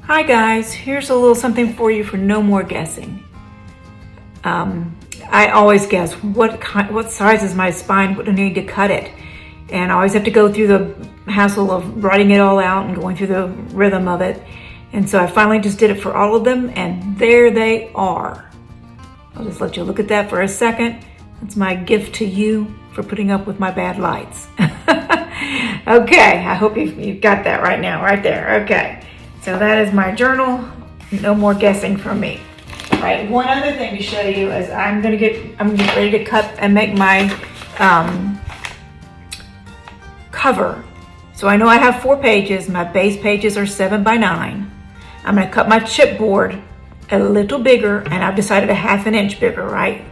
Hi guys, here's a little something for you for no more guessing. I always guess what size is my spine, what do I need to cut it? And I always have to go through the hassle of writing it all out and going through the rhythm of it. And so I finally just did it for all of them, and there they are. I'll just let you look at that for a second. That's my gift to you for putting up with my bad lights. Okay, I hope you've got that right now, right there. Okay, so that is my journal. No more guessing from me. All right, one other thing to show you is I'm gonna get ready to cut and make my cover. So I know I have 4 pages. My base pages are 7 by 9. I'm gonna cut my chipboard a little bigger, and I've decided a 1/2 inch bigger, right?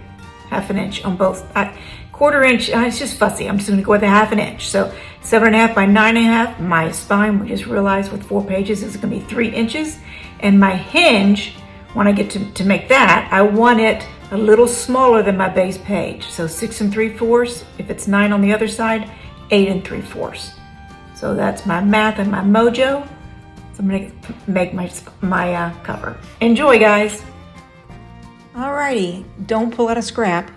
1/2 inch on both. 1/4 inch, it's just fussy. I'm just gonna go with a 1/2 inch. So 7.5 by 9.5. My spine, we just realized with 4 pages, is gonna be 3 inches. And my hinge, when I get to make that, I want it a little smaller than my base page. So 6 3/4. If it's 9 on the other side, 8 3/4. So that's my math and my mojo. So I'm gonna make my cover. Enjoy, guys. Alrighty, don't pull out a scrap.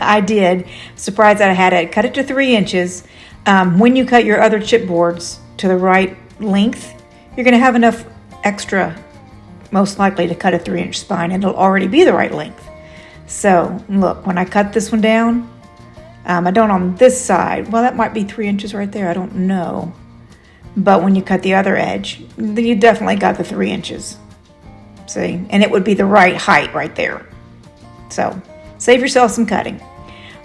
I did. Surprised that I had it. Cut it to 3 inches. When you cut your other chipboards to the right length, you're gonna have enough extra, most likely, to cut a 3-inch spine, and it'll already be the right length. So look, when I cut this one down, I don't on this side. Well, that might be 3 inches right there. I don't know. But when you cut the other edge, you definitely got the 3 inches. See? And it would be the right height right there. So save yourself some cutting.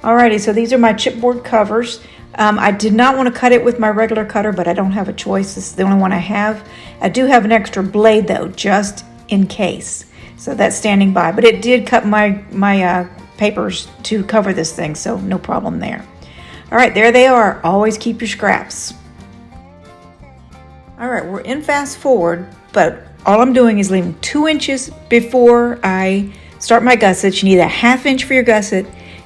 Alrighty, so these are my chipboard covers. I did not want to cut it with my regular cutter, but I don't have a choice. This is the only one I have. I do have an extra blade though, just in case. So that's standing by. But it did cut my papers to cover this thing, so no problem there. All right, there they are. Always keep your scraps. All right, we're in fast forward, but all I'm doing is leaving 2 inches before I start my gussets. You need a 1/2 inch for your gusset,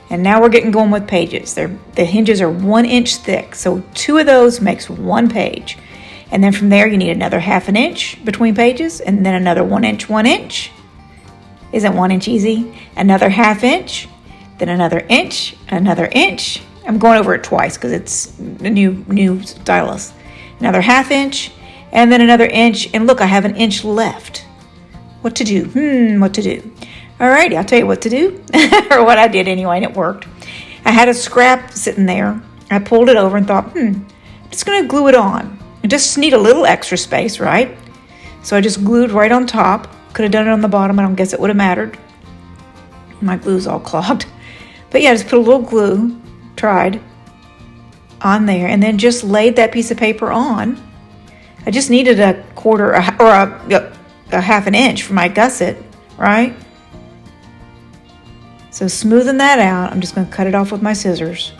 and now we're getting going with pages. The hinges are 1 inch thick, so 2 of those makes 1 page. And then from there, you need another 1/2 inch between pages, and then another 1 inch. Isn't 1 inch easy? Another 1/2 inch, then another inch. I'm going over it twice because it's a new stylus. Another 1/2 inch, and then another inch. And look, I have 1 inch left. What to do? What to do? Alrighty, I'll tell you what to do, or what I did anyway, and it worked. I had a scrap sitting there. I pulled it over and thought, I'm just going to glue it on. I just need a little extra space, right? So I just glued right on top. Could have done it on the bottom. I don't guess it would have mattered. My glue's all clogged. But yeah, just put a little glue, tried, on there, and then just laid that piece of paper on. I just needed a 1/2 inch for my gusset, right? So smoothing that out, I'm just going to cut it off with my scissors.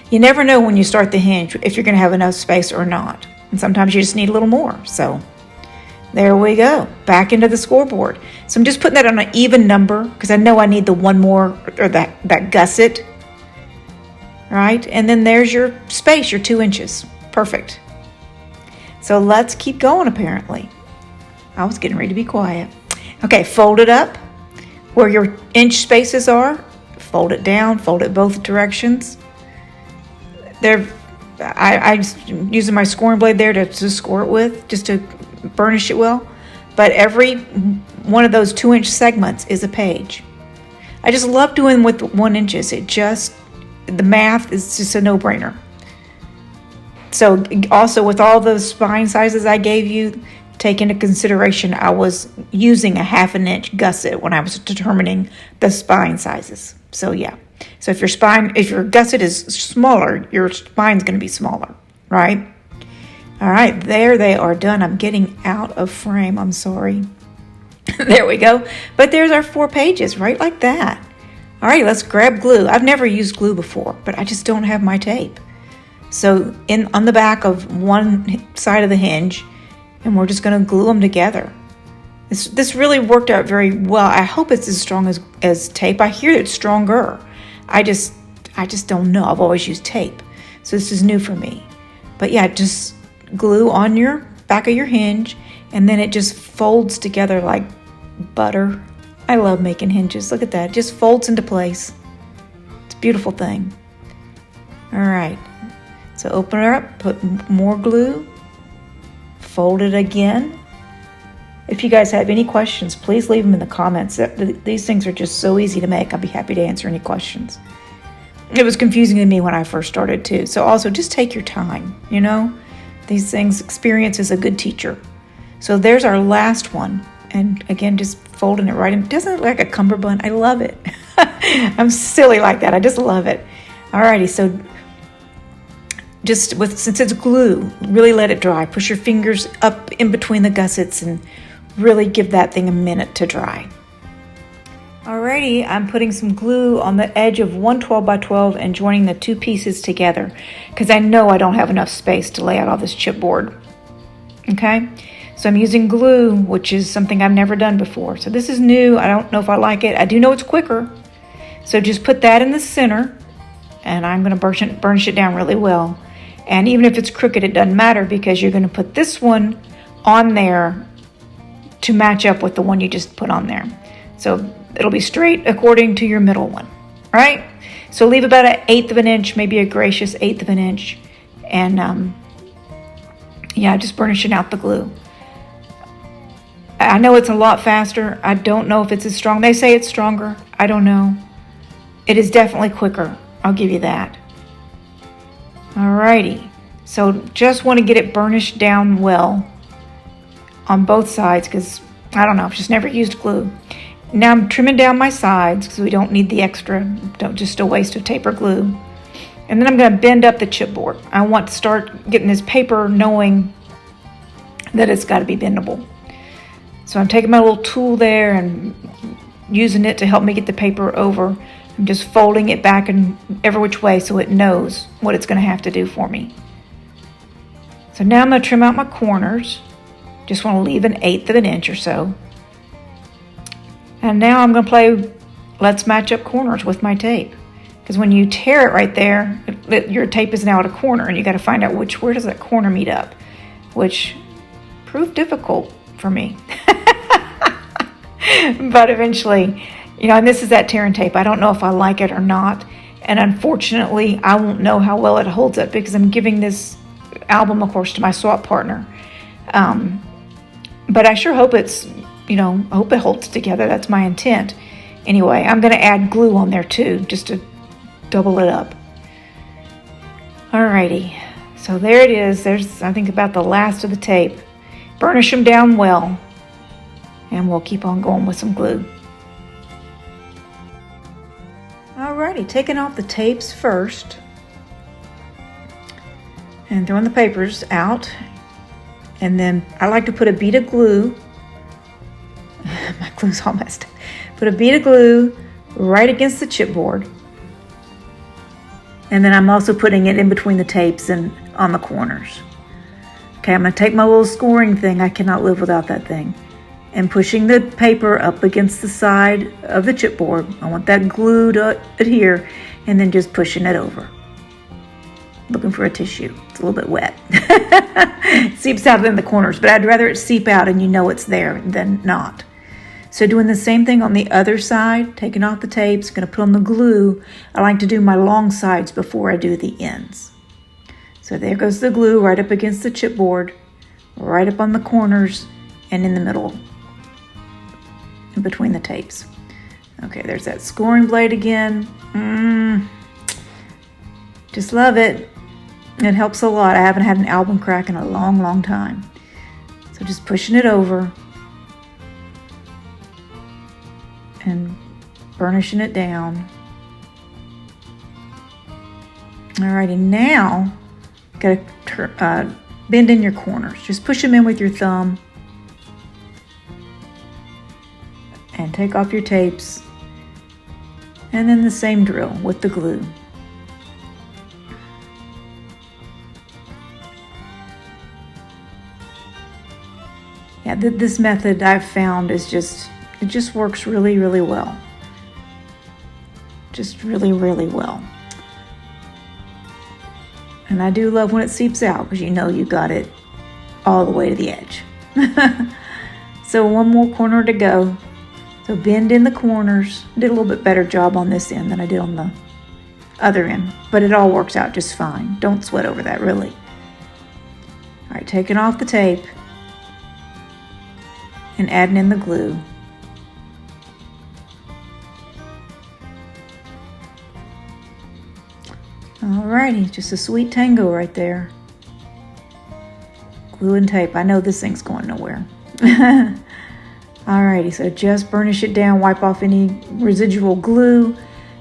You never know when you start the hinge if you're going to have enough space or not. And sometimes you just need a little more. So there we go, back into the scoreboard. So I'm just putting that on an even number because I know I need the one more, or that gusset, right? And then there's your space, your 2 inches. Perfect. So let's keep going, apparently. I was getting ready to be quiet. Okay, fold it up where your inch spaces are. Fold it down, fold it both directions. I'm using my scoring blade there to score it with, just to burnish it well. But every one of those 2 inch segments is a page. I just love doing with 1 inches. The math is just a no-brainer. So also with all the spine sizes I gave you, take into consideration I was using a 1/2 inch gusset when I was determining the spine sizes. So yeah. So if your gusset is smaller, your spine's going to be smaller, right? All right, there they are done. I'm getting out of frame. I'm sorry. There we go. But there's our 4 pages, right like that. All right, let's grab glue. I've never used glue before, but I just don't have my tape. So on the back of one side of the hinge, and we're just going to glue them together. This really worked out very well. I hope it's as strong as tape. I hear it's stronger. I just don't know. I've always used tape, so this is new for me. But yeah, just glue on your back of your hinge, and then it just folds together like butter. I love making hinges. Look at that. It just folds into place. It's a beautiful thing. All right. So open her up, put more glue, fold it again. If you guys have any questions, please leave them in the comments. These things are just so easy to make. I'll be happy to answer any questions. It was confusing to me when I first started too. So also just take your time, you know. These things, experience is a good teacher. So there's our last one. And again, just folding it right in. Doesn't it look like a cummerbund? I love it. I'm silly like that. I just love it. Alrighty, so since it's glue, really let it dry. Push your fingers up in between the gussets and really give that thing a minute to dry. Alrighty, I'm putting some glue on the edge of one 12 by 12 and joining the two pieces together because I know I don't have enough space to lay out all this chipboard. Okay, so I'm using glue, which is something I've never done before. So this is new. I don't know if I like it. I do know it's quicker. So just put that in the center and I'm going to burnish it down really well. And even if it's crooked, it doesn't matter because you're going to put this one on there to match up with the one you just put on there. So it'll be straight according to your middle one, right? So leave about 1/8 of an inch, maybe a gracious 1/8 of an inch. And yeah, just burnishing out the glue. I know it's a lot faster. I don't know if it's as strong. They say it's stronger. I don't know. It is definitely quicker. I'll give you that. Alrighty, so just want to get it burnished down well on both sides because I don't know, I've just never used glue. Now I'm trimming down my sides because we don't need the extra, just a waste of tape or glue. And then I'm going to bend up the chipboard. I want to start getting this paper knowing that it's got to be bendable. So I'm taking my little tool there and using it to help me get the paper over. I'm just folding it back in every which way so it knows what it's going to have to do for me. So now I'm going to trim out my corners. Just want to leave 1/8 of an inch or so. And now I'm going to play let's match up corners with my tape. Because when you tear it right there, your tape is now at a corner and you got to find out where does that corner meet up, which proved difficult for me. But eventually, you know, and this is that tear and tape. I don't know if I like it or not. And unfortunately, I won't know how well it holds up because I'm giving this album, of course, to my swap partner. But I sure hope it's, you know, I hope it holds together. That's my intent. Anyway, I'm going to add glue on there too, just to double it up. Alrighty, so there it is. There's, I think, about the last of the tape. Burnish them down well, and we'll keep on going with some glue. Alrighty, taking off the tapes first and throwing the papers out. And then I like to put a bead of glue. My glue's all messed up. Put a bead of glue right against the chipboard. And then I'm also putting it in between the tapes and on the corners. Okay, I'm going to take my little scoring thing. I cannot live without that thing. And pushing the paper up against the side of the chipboard. I want that glue to adhere, and then just pushing it over. Looking for a tissue. It's a little bit wet. It seeps out in the corners, but I'd rather it seep out and you know it's there than not. So doing the same thing on the other side, taking off the tapes, going to put on the glue. I like to do my long sides before I do the ends. So there goes the glue right up against the chipboard, right up on the corners and in the middle, in between the tapes. Okay, there's that scoring blade again. Just love it. It helps a lot. I haven't had an album crack in a long, long time. So just pushing it over and burnishing it down. Alrighty, now gotta bend in your corners. Just push them in with your thumb and take off your tapes. And then the same drill with the glue. Yeah, this method I've found is it just works really, really well. Just really, really well. And I do love when it seeps out because you know you got it all the way to the edge. So one more corner to go. So bend in the corners. Did a little bit better job on this end than I did on the other end, but it all works out just fine. Don't sweat over that, really. All right, taking off the tape and adding in the glue. Alrighty, just a sweet tango right there. Glue and tape. I know this thing's going nowhere. Alrighty, so just burnish it down, wipe off any residual glue.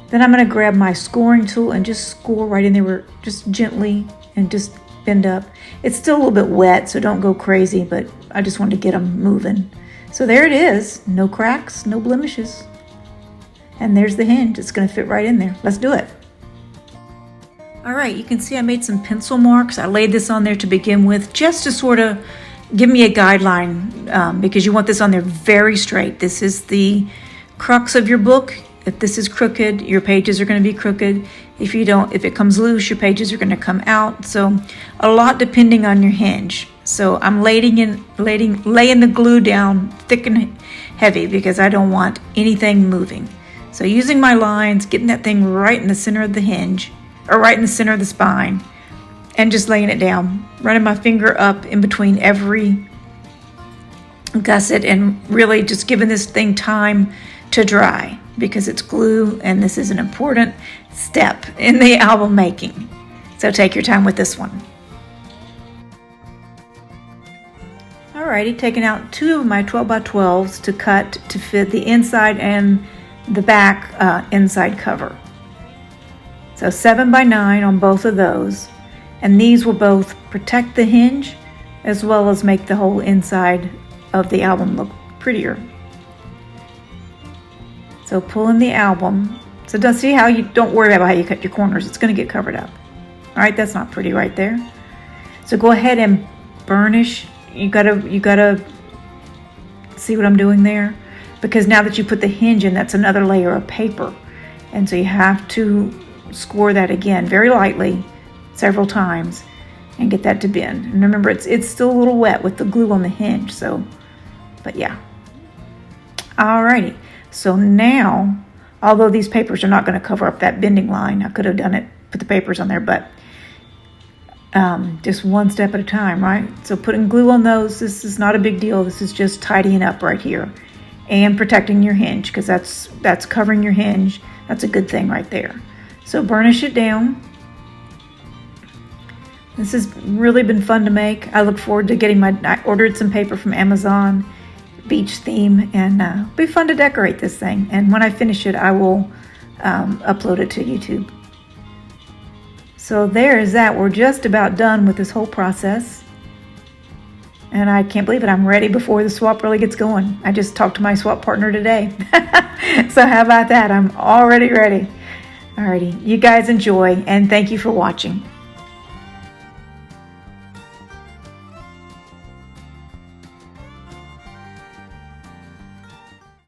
Then I'm going to grab my scoring tool and just score right in there, just gently, and just bend up. It's still a little bit wet, so don't go crazy, but I just wanted to get them moving. So there it is. No cracks, no blemishes. And there's the hinge. It's going to fit right in there. Let's do it. All right, you can see I made some pencil marks. I laid this on there to begin with, just to sort of give me a guideline, because you want this on there very straight. This is the crux of your book. If this is crooked, your pages are going to be crooked. If it comes loose, your pages are going to come out. So a lot depending on your hinge. So I'm laying the glue down thick and heavy because I don't want anything moving. So using my lines, getting that thing right in the center of the hinge, or right in the center of the spine, and just laying it down, running my finger up in between every gusset, and really just giving this thing time to dry, because it's glue and this is an important step in the album making. So take your time with this one. Alrighty, taking out 2 of my 12x12s to cut to fit the inside and the back inside cover. So 7x9 on both of those, and these will both protect the hinge as well as make the whole inside of the album look prettier. So pull in the album. So don't worry about how you cut your corners. It's going to get covered up. All right, that's not pretty right there. So go ahead and burnish. You gotta see what I'm doing there, because now that you put the hinge in, that's another layer of paper, and so you have to score that again very lightly several times and get that to bend. And remember, it's still a little wet with the glue on the hinge. So, but yeah. Alrighty. So now, although these papers are not going to cover up that bending line, I could have done it, put the papers on there, but just one step at a time, right? So putting glue on those, this is not a big deal. This is just tidying up right here and protecting your hinge, because that's covering your hinge. That's a good thing right there. So burnish it down. This has really been fun to make. I look forward to I ordered some paper from Amazon, beach theme, and it'll be fun to decorate this thing. And when I finish it, I will upload it to YouTube. So there is that. We're just about done with this whole process. And I can't believe it. I'm ready before the swap really gets going. I just talked to my swap partner today. So how about that? I'm already ready. Alrighty, you guys enjoy, and thank you for watching.